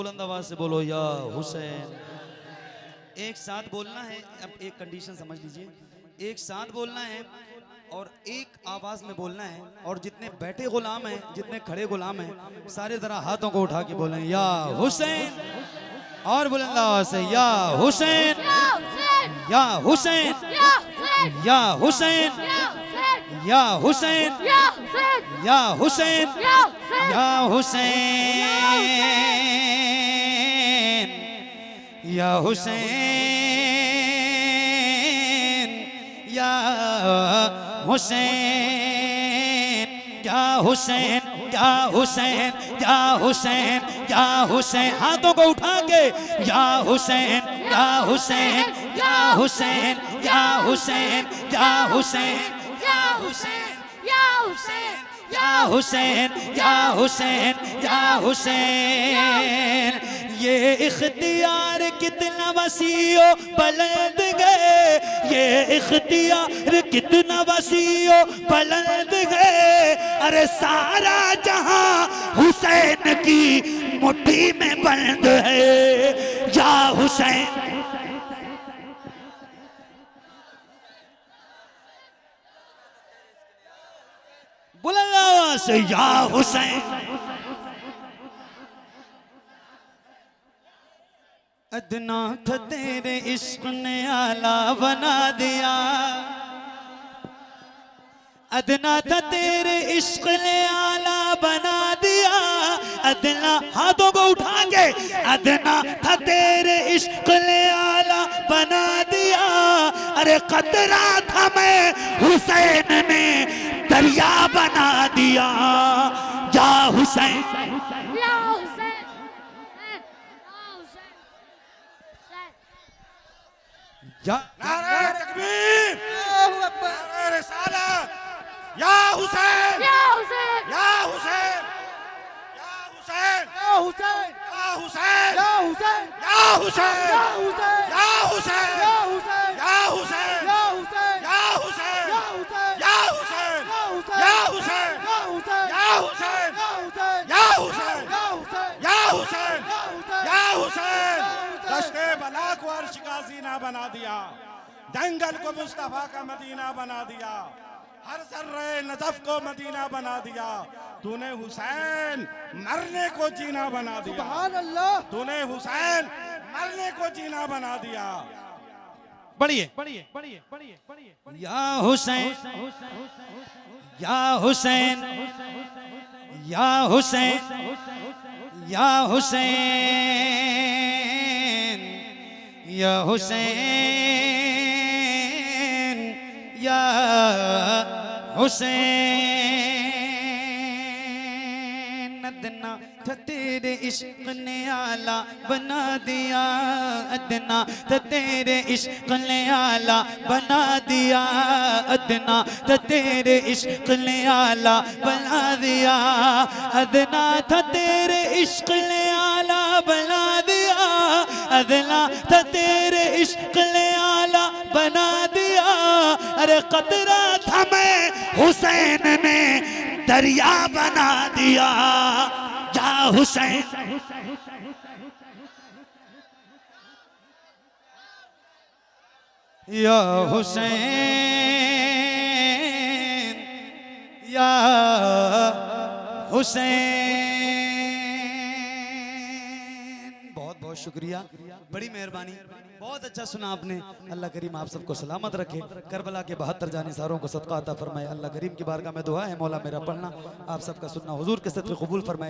बुलंद आवाज से बोलो या हुसैन। एक साथ बोलना है। अब एक कंडीशन समझ लीजिए, एक साथ बोलना है और एक आवाज में बोलना है। और जितने बैठे गुलाम हैं, जितने खड़े गुलाम हैं, सारे जरा हाथों को उठा के बोलें या हुसैन। और बुलंद आवाज से या हुसैन, या हुसैन, या हुसैन, या हुसैन, या हुसैन, या हुसैन, या हुसैन, या हुसैन, या हुसैन, या हुसैन, या हुसैन, या हुसैन। हाथों को उठा के या हुसैन, या हुसैन, या हुसैन, या हुसैन, या हुसैन, या हुसैन, या हुसैन, या हुसैन, या हुसैन, या हुसैन। ये इख्तियार कितना वसीओ बुलंद गए, ये इख्तियार कितना वसीओ बुलंद गए। अरे सारा जहां हुसैन की मुट्ठी में बंद है। या हुसैन, बुलंद आवाज से या हुसैन। अदना था तेरे इश्क ने आला बना दिया, अदना था तेरे इश्क ने आला बना दिया। अदना, हाथों को उठा के, अदना था तेरे इश्क ने आला बना दिया। अरे कतरा था मैं हुसैन ने दरिया बना दिया। या हुसैन, या नारे तकबीर, नारे रिसालत। या हुसैन, या हुसैन, या हुसैन, या हुसैन, या हुसैन, या हुसैन, या हुसैन, या हुसैन, या हुसैन, या हुसैन, या हुसैन, या हुसैन, या हुसैन, या हुसैन, या हुसैन, या हुसैन, या हुसैन, या हुसैन, या हुसैन, या हुसैन। दश्ते बला को अर्श का जीना बना दिया, जंगल को मुस्तफा का मदीना बना दिया, हर जर्रे नजफ को मदीना बना दिया। तूने हुसैन मरने को जीना बना दिया। सुभान अल्लाह। तूने हुसैन मरने को जीना बना दिया। पढ़िए पढ़िए पढ़िए पढ़िए पढ़िए। या हुसैन, या हुसैन, या हुसैन, या हुसैन, या हुसैन, या हुसैन। अदना था तेरे इश्क ने आला बना दिया, अदना था तेरे इश्क ने आला बना दिया, अदना था तेरे इश्क ने आला बना दिया, अदना था तेरे इश्क ने आला बना दिया, अदना था तेरे इश्क ने आला बना दिया। अरे कतरा था मैं हुसैन ने दरिया बना दिया। या हुसैन, या हुसैन, या हुसैन। बहुत बहुत शुक्रिया, बड़ी मेहरबानी, बहुत अच्छा सुना आपने। अल्लाह करीम आप सबको सलामत रखे, करबला के 72 जानिसारों को सदका अता फरमाए। अल्लाह करीम की बारगाह में दुआ है, मौला मेरा पढ़ना आप सबका सुनना हुजूर के सदक़े कबूल फरमाए।